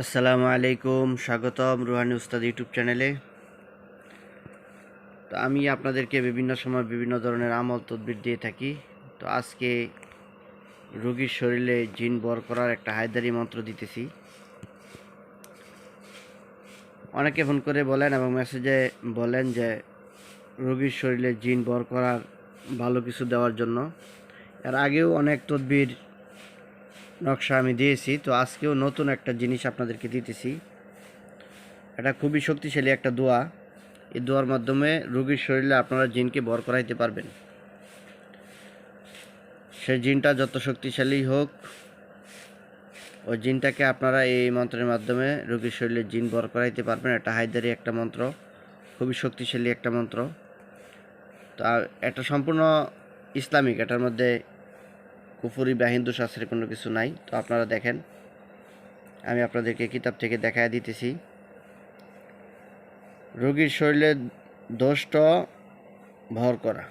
আসসালামু আলাইকুম, স্বাগতম রুহানি উস্তাদ ইউটিউব চ্যানেলে। তো আমি আপনাদেরকে বিভিন্ন সময় বিভিন্ন ধরনের আমল তদবির দিয়ে থাকি। তো আজকে রোগীর শরীরে জিন বর করার একটা হায়দারি মন্ত্র দিতেছি। অনেকে ফোন করে বলেন এবং মেসেজে বলেন যে রোগীর শরীরে জিন বর করার ভালো কিছু দেওয়ার জন্য। এর আগেও অনেক তদবির নকশা আমি দিয়েছি, তো আজকেও নতুন একটা জিনিস আপনাদেরকে দিতেছি। এটা খুবই শক্তিশালী একটা দোয়া। এই দোয়ার মাধ্যমে রোগীর শরীরে আপনারা জিনকে বর করাইতে পারবেন। সে জিনটা যত শক্তিশালী হোক, ওই জিনটাকে আপনারা এই মন্ত্রের মাধ্যমে রোগীর শরীরে জিন বর করাইতে পারবেন। এটা হায়দারি একটা মন্ত্র, খুবই শক্তিশালী একটা মন্ত্র। তা এটা সম্পূর্ণ ইসলামিক, এটার মধ্যে কুফরি বা হিন্দু শাস্ত্রের কোনো কিছু নাই। তো আপনারা দেখেন, আমি আপনাদেরকে কিতাব থেকে দেখায় দিতেছি। রোগীর শরীরে দোষ্ট ভর করা।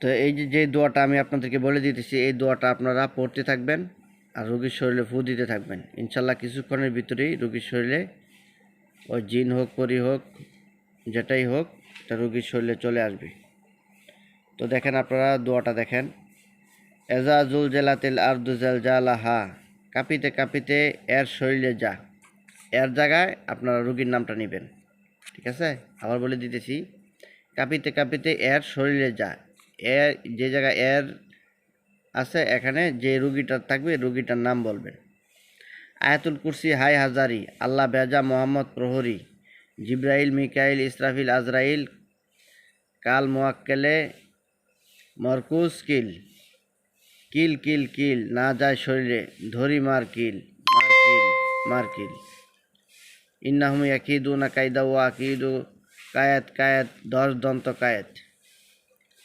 তো এই যে দোয়াটা আমি আপনাদেরকে বলে দিতেছি, এই দোয়াটা আপনারা পড়তে থাকবেন আর রোগীর শরীরে ফু দিতে থাকবেন। ইনশাল্লাহ কিছুক্ষণের ভিতরেই রোগীর শরীরে ওই জিন হোক, পরি হোক, যেটাই হোক, এটা রোগীর শরীরে চলে আসবে। তো দেখেন, আপনারা দোয়াটা দেখেন। এজাজুল জেলাতিল আরদু জালজালাহা, কাঁপিতে কাঁপিতে এর শরীরে যা। এর জায়গায় আপনারা রোগীর নামটা নেবেন, ঠিক আছে? আবার বলে দিতেছি, কাঁপিতে কাঁপিতে এর শরীরে যা। এর যে জায়গায় এর আছে, এখানে যে রুগীটার থাকবে রুগীটার নাম বলবেন। আয়াতুল কুরসি হাই হাজারি, আল্লাহ বেজা মোহাম্মদ প্রহরী, জিব্রাইল মিকাইল ইসরাফিল আজরাইল কাল মোয়াক্কেলে মরকুজ কিল, কিল কিল কিল না যায় শরীরে, ধরি মার কিল, মার কিল, মার কিল। ইন্নাহুম ইয়াকিদু না কায়দা ও আকিদু কায়াত কায়াত, 10 দন্ত কায়াত।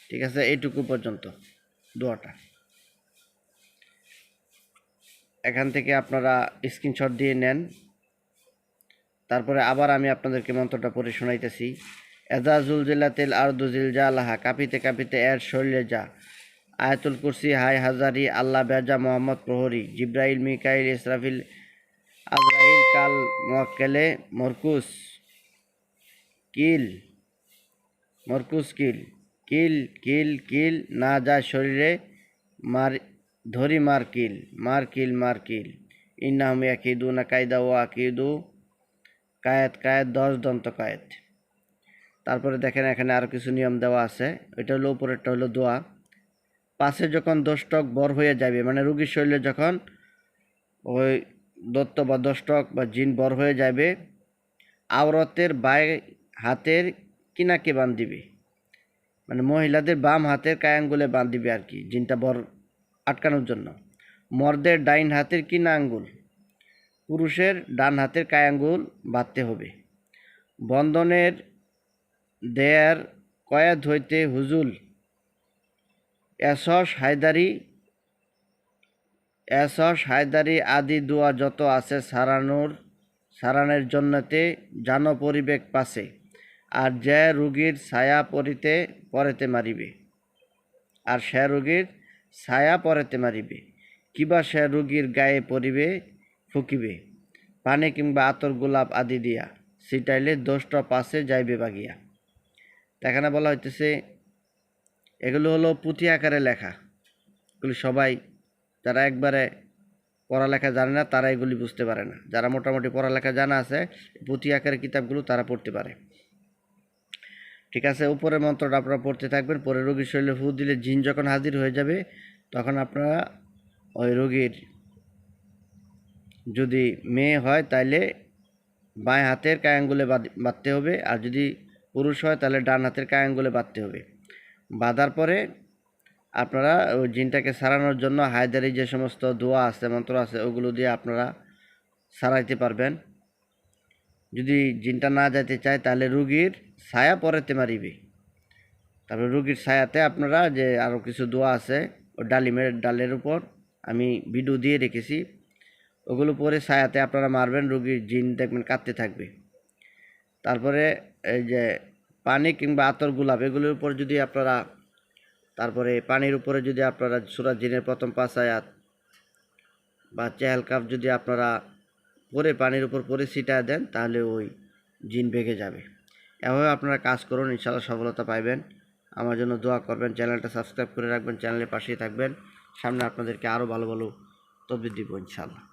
ঠিক আছে, এইটুকু পর্যন্ত দোয়াটা। এখান থেকে আপনারা স্ক্রিনশট দিয়ে নেন। তারপরে আবার আমি আপনাদেরকে মন্ত্রটা পড়ে শোনাইতেছি। এজা জুলজিলাতিল আরদু জিলজালাহা, কাঁপিতে কাঁপিতে এর শরীরে যা। আয়াতুল কুরসি হাই হাজারি, আল্লাহ বেজা মোহাম্মদ প্রহরী, জিব্রাইল মিকাইল ইসরাফিল আজরাইল কাল মোয়াক্কেলে মরকুস কিল, মরকুস কিল, কিল কিল কিল না যায় শরীরে, মার ধরি মার কিল, মার কিল, মার কিল। ইন্নাহুম ইয়াকিদুনা কায়দা ও আকিদু কায়েত কায়েত, 10 দন্ত কায়েত। তারপরে দেখেন, এখানে আরও কিছু নিয়ম দেওয়া আছে। এটা হলো উপরেরটা হলো দোয়া। পাশে যখন দোষ্টক বর হয়ে যাবে, মানে রোগীর শরীরে যখন ওই দত্ত বা দোষ্টক বা জিন বর হয়ে যাবে, আওরতের বাই হাতের কিনাকে বান্ধিবে, মানে মহিলাদের বাম হাতের কায়াঙ্গুলে বান্ধিবে আর কি, জিনটা বর আটকানোর জন্য। মর্দের ডাইন হাতের কিনা আঙ্গুল, পুরুষের ডান হাতের কায়াঙ্গুল বাঁধতে হবে। বন্ধনের দেয়ার কয়েদ হইতে হুজুল এসস হায়দারি আদি দোয়া যত আছে সারানোর জন্যতে জানো পরিবেক পাশে, আর যে রোগীর ছায়া পরেতে মারিবে, আর সে রোগীর ছায়া পরেতে মারিবে, কিবা সে রোগীর গায়ে পরিবে ফুকিবে, পানি কিংবা আতর গোলাপ আদি দিয়া, ছিটাইলে দোষটা পাশে যাইবে বাগিয়া। এখানে বলা হইতেছে, এগুলো হলো পুঁথি আকারে লেখা। এগুলি সবাই, যারা একবারে পড়ালেখা জানে না তারা এগুলি বুঝতে পারে না। যারা মোটামুটি পড়ালেখা জানা আছে, পুঁথি আকারের কিতাবগুলো তারা পড়তে পারে। ঠিক আছে, উপরের মন্ত্রটা আপনারা পড়তে থাকবেন। পরে রোগীর শরীরে ফু দিলে জিন যখন হাজির হয়ে যাবে, তখন আপনারা ওই রোগীর, যদি মেয়ে হয় তাহলে বাঁ হাতের কায়াঙ্গুলে বাঁধতে হবে, আর যদি পুরুষ হয় তাহলে ডান হাতের কায়াঙ্গুলে বাঁধতে হবে। বাঁধার পরে আপনারা ওই জিনটাকে সারানোর জন্য হায়দারি যে সমস্ত দোয়া আছে, মন্ত্র আছে, ওগুলো দিয়ে আপনারা সারাইতে পারবেন। যদি জিনটা না যাইতে চায় তাহলে রুগীর ছায়া পরেতে মারিবে। তারপরে রুগীর ছায়াতে আপনারা যে আরও কিছু দোয়া আছে, ও ডালিমের ডালের উপর আমি ভিডিও দিয়ে রেখেছি, ওগুলো পরে ছায়াতে আপনারা মারবেন, রুগীর জিন দেখবেন কাঁদতে থাকবে। তারপরে এই যে পানি কিংবা আতর গোলাপ, এগুলোর উপর যদি আপনারা, তারপরে পানির উপরে যদি আপনারা সূরা জিনের প্রথম 5 আয়াত বা চেহাল কাপ যদি আপনারা পরে পানির উপর পরে ছিটায় দেন তাহলে ওই জিন ভেঙে যাবে। এভাবে আপনারা কাজ করুন, ইনশাআল্লাহ সফলতা পাইবেন। আমার জন্য দোয়া করবেন, চ্যানেলটা সাবস্ক্রাইব করে রাখবেন, চ্যানেলের পাশেই থাকবেন। সামনে আপনাদেরকে আরও ভালো ভালো তদবির দিব ইনশাআল্লাহ।